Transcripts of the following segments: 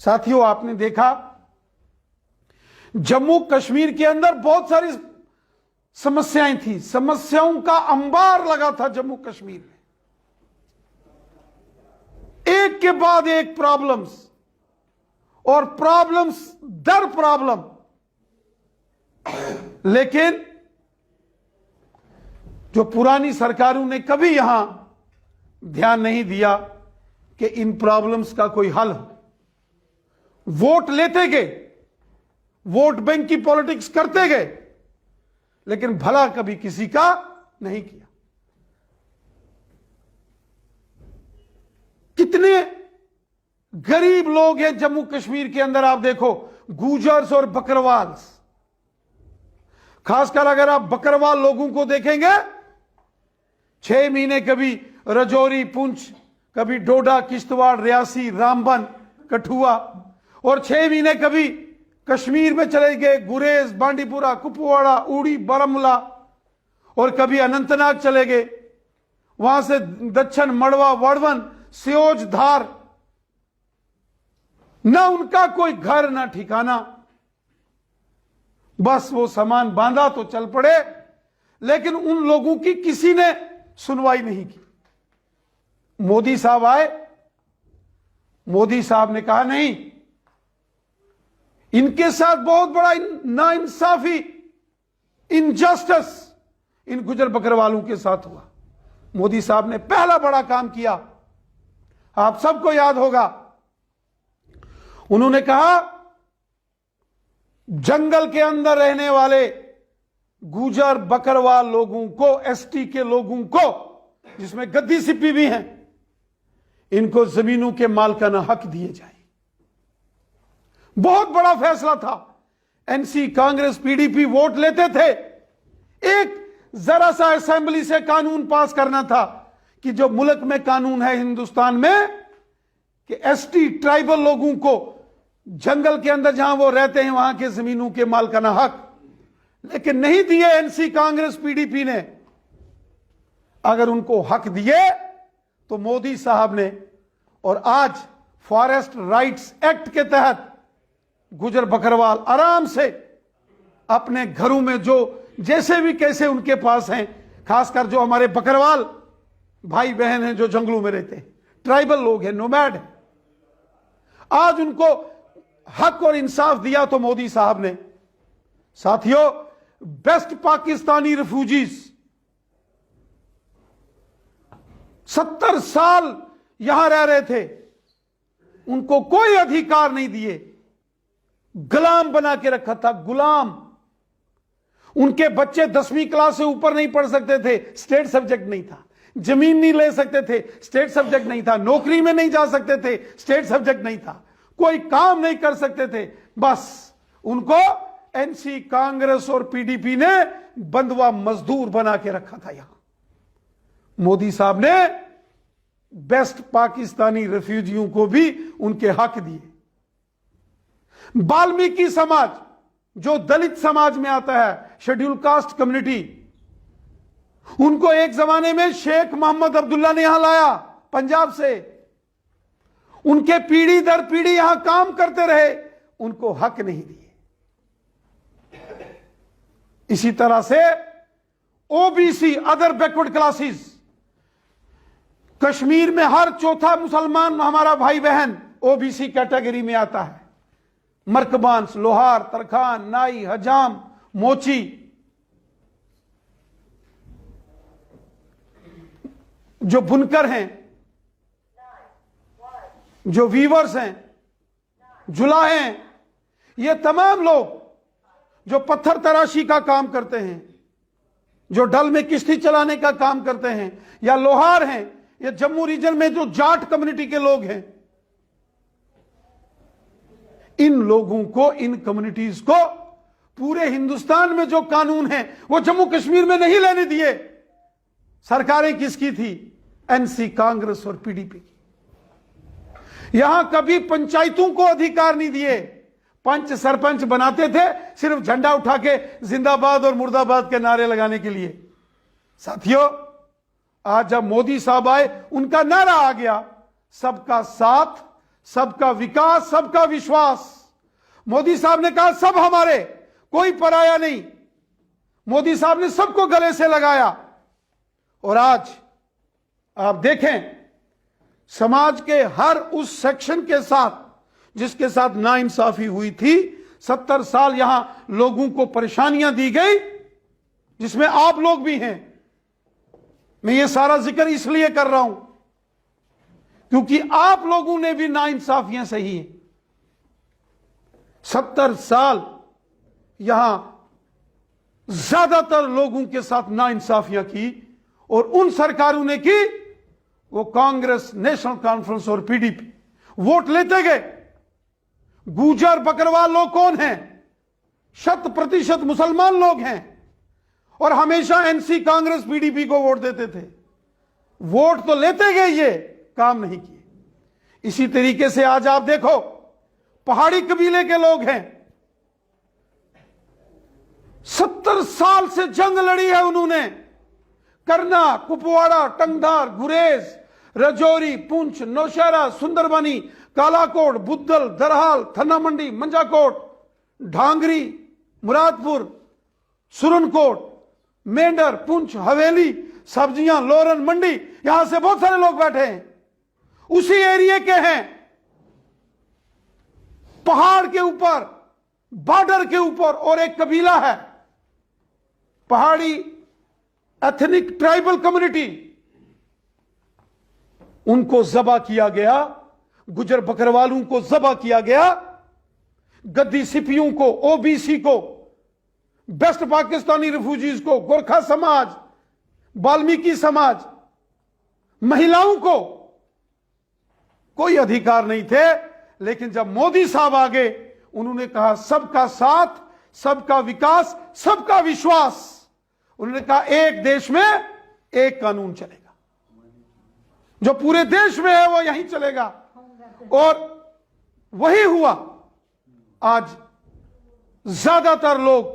साथियों, आपने देखा जम्मू कश्मीर के अंदर बहुत सारी समस्याएं थी, समस्याओं का अंबार लगा था जम्मू कश्मीर में, एक के बाद एक प्रॉब्लम्स और प्रॉब्लम्स दर प्रॉब्लम। लेकिन जो पुरानी सरकारों ने कभी यहां ध्यान नहीं दिया कि इन प्रॉब्लम्स का कोई हल हो। वोट लेते गए, वोट बैंक की पॉलिटिक्स करते गए, लेकिन भला कभी किसी का नहीं किया। कितने गरीब लोग हैं जम्मू कश्मीर के अंदर, आप देखो, गुजर्स और बकरवाल्स। खासकर अगर आप बकरवाल लोगों को देखेंगे, 6 महीने कभी रजौरी, पुंछ, कभी डोडा, किश्तवाड़, रियासी, रामबन, कठुआ, और 6 महीने कभी कश्मीर में चले गए, गुरेज, बांडीपुरा, कुपवाड़ा, उड़ी, बारामूला, और कभी अनंतनाग चले गए, वहां से दक्षिण मड़वा, वड़वन, सियोज, धार। ना उनका कोई घर ना ठिकाना, बस वो सामान बांधा तो चल पड़े। लेकिन उन लोगों की किसी ने सुनवाई नहीं की। मोदी साहब आए, मोदी साहब ने कहा नहीं, इनके साथ बहुत बड़ा नाइंसाफी, इनजस्टिस इन गुजर बकरवालों के साथ हुआ। मोदी साहब ने पहला बड़ा काम किया, आप सबको याद होगा, उन्होंने कहा जंगल के अंदर रहने वाले गुजर बकरवाल लोगों को, एसटी के लोगों को, जिसमें गद्दी सिप्पी भी हैं, इनको जमीनों के मालिकाना हक दिए जाए। बहुत बड़ा फैसला था। एनसी, कांग्रेस, पीडीपी वोट लेते थे। एक जरा सा असेंबली से कानून पास करना था कि जो मुल्क में कानून है हिंदुस्तान में कि एसटी ट्राइबल लोगों को जंगल के अंदर जहां वो रहते हैं वहां के जमीनों के मालिकाना हक, लेकिन नहीं दिए एनसी, कांग्रेस, पीडीपी ने। अगर उनको हक दिए तो मोदी साहब ने, और आज फॉरेस्ट राइट्स एक्ट के तहत गुजर बकरवाल आराम से अपने घरों में, जो जैसे भी कैसे उनके पास हैं, खासकर जो हमारे बकरवाल भाई बहन हैं जो जंगलों में रहते हैं, ट्राइबल लोग हैं, नोमैड हैं, आज उनको हक और इंसाफ दिया तो मोदी साहब ने। साथियों, बेस्ट पाकिस्तानी रिफ्यूजीज 70 साल यहां रह रहे थे, उनको कोई अधिकार नहीं दिए, गुलाम बना के रखा था, गुलाम। उनके बच्चे 10वीं क्लास से ऊपर नहीं पढ़ सकते थे, स्टेट सब्जेक्ट नहीं था। जमीन नहीं ले सकते थे, स्टेट सब्जेक्ट नहीं था। नौकरी में नहीं जा सकते थे, स्टेट सब्जेक्ट नहीं था। कोई काम नहीं कर सकते थे। बस उनको एनसी, कांग्रेस और पीडीपी ने बंधुआ मजदूर बना के रखा था। यहां मोदी साहब ने बेस्ट पाकिस्तानी रिफ्यूजियों को भी उनके हक दिए। वाल्मीकि समाज, जो दलित समाज में आता है, शेड्यूल कास्ट कम्युनिटी, उनको एक जमाने में शेख मोहम्मद अब्दुल्ला ने यहां लाया पंजाब से। उनके पीढ़ी दर पीढ़ी यहां काम करते रहे, उनको हक नहीं दिए। इसी तरह से OBC, other backward classes, Kashmir में हर चौथा मुसलमान हमारा भाई बहन ओबीसी कैटेगरी में आता है। मरकबांस, लोहार, तरखान, नाई, हजाम, मोची, जो बुनकर हैं, जो वीवर्स हैं, जुलाहे हैं, ये तमाम लोग जो पत्थर तराशी का काम करते हैं, जो डल में किश्ती चलाने का काम करते हैं, या लोहार हैं, या जम्मू रीजन में जो जाट कम्युनिटी के लोग हैं, इन लोगों को, इन कम्युनिटीज को पूरे हिंदुस्तान में जो कानून है वो जम्मू कश्मीर में नहीं लेने दिए। सरकारें किसकी थी? एनसी, कांग्रेस और पीडीपी की। यहां कभी पंचायतों को अधिकार नहीं दिए। पंच सरपंच बनाते थे सिर्फ झंडा उठा के जिंदाबाद और मुर्दाबाद के नारे लगाने के लिए। साथियों, आज जब मोदी साहब आए, उनका नारा आ गया, सबका साथ, सबका विकास, सबका विश्वास। मोदी साहब ने कहा सब हमारे, कोई पराया नहीं। मोदी साहब ने सबको गले से लगाया। और आज आप देखें, समाज के हर उस सेक्शन के साथ जिसके साथ नाइंसाफी हुई थी, 70 साल यहां लोगों को परेशानियां दी गई, जिसमें आप लोग भी हैं। मैं ये सारा जिक्र इसलिए कर रहा हूं क्योंकि आप लोगों ने भी नाइंसाफियां सही हैं। 70 साल यहां ज्यादातर लोगों के साथ नाइंसाफियां की, और उन सरकारों ने की, वो कांग्रेस, नेशनल कॉन्फ्रेंस और पीडीपी वोट लेते गए। गुजर बकरवाल लोग कौन हैं? 100% मुसलमान लोग हैं, और हमेशा एनसी, कांग्रेस, पीडीपी को वोट देते थे। वोट तो लेते गए, ये काम नहीं किए। इसी तरीके से आज आप देखो, पहाड़ी कबीले के लोग हैं, 70 साल से जंग लड़ी है उन्होंने। करना, कुपवाड़ा, टंगधार, गुरेज, रजौरी, पुंछ, नौशहरा, सुंदरबनी, कालाकोट, बुद्धल, दरहाल, थन्ना मंडी, मंजाकोट, ढांगरी, मुरादपुर, सुरनकोट, मेंढर, पुंछ, हवेली, सब्जियां, लोरन, मंडी, यहां से बहुत सारे लोग बैठे हैं, उसी एरिया के हैं। पहाड़ के ऊपर, बॉर्डर के ऊपर और एक कबीला है, पहाड़ी एथनिक ट्राइबल कम्युनिटी, उनको ज़बा किया गया। गुजर बकरवालों को ज़बा किया गया, गद्दी सिपियों को, ओबीसी को, बेस्ट पाकिस्तानी रिफ्यूजीज को, गोरखा समाज, वाल्मीकि समाज, महिलाओं को कोई अधिकार नहीं थे। लेकिन जब मोदी साहब आ गए, उन्होंने कहा सबका साथ, सबका विकास, सबका विश्वास। उन्होंने कहा एक देश में एक कानून चलेगा, जो पूरे देश में है वो यहीं चलेगा, और वही हुआ। आज ज्यादातर लोग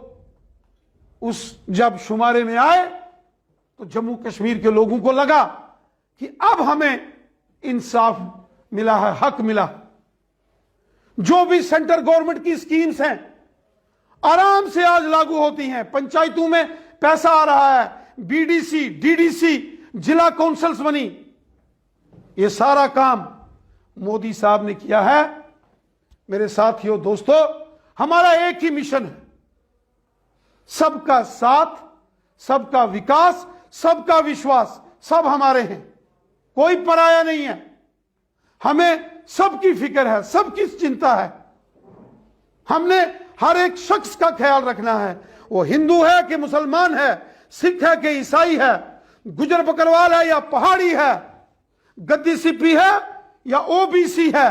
उस जब शुमारे में आए तो जम्मू कश्मीर के लोगों को लगा कि अब हमें इंसाफ मिला है, हक मिला। जो भी सेंट्रल गवर्नमेंट की स्कीम्स हैं आराम से आज लागू होती हैं। पंचायतों में पैसा आ रहा है, बीडीसी, डीडीसी, जिला काउंसिल्स बनी। ये सारा काम मोदी साहब ने किया है। मेरे साथियों, दोस्तों, हमारा एक ही मिशन है, सबका साथ, सबका विकास, सबका विश्वास। सब हमारे हैं, कोई पराया नहीं है। हमें सबकी फिक्र है, सबकी चिंता है। हमने हर एक शख्स का ख्याल रखना है, वो हिंदू है कि मुसलमान है, सिख है कि ईसाई है, गुजर बकरवाल है या पहाड़ी है, गद्दी सिपी है या ओबीसी है,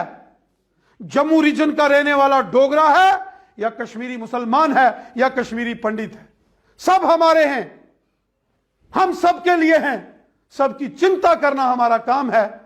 जम्मू रीजन का रहने वाला डोगरा है या कश्मीरी मुसलमान है या कश्मीरी पंडित है, सब हमारे हैं। हम सबके लिए हैं। सबकी चिंता करना हमारा काम है।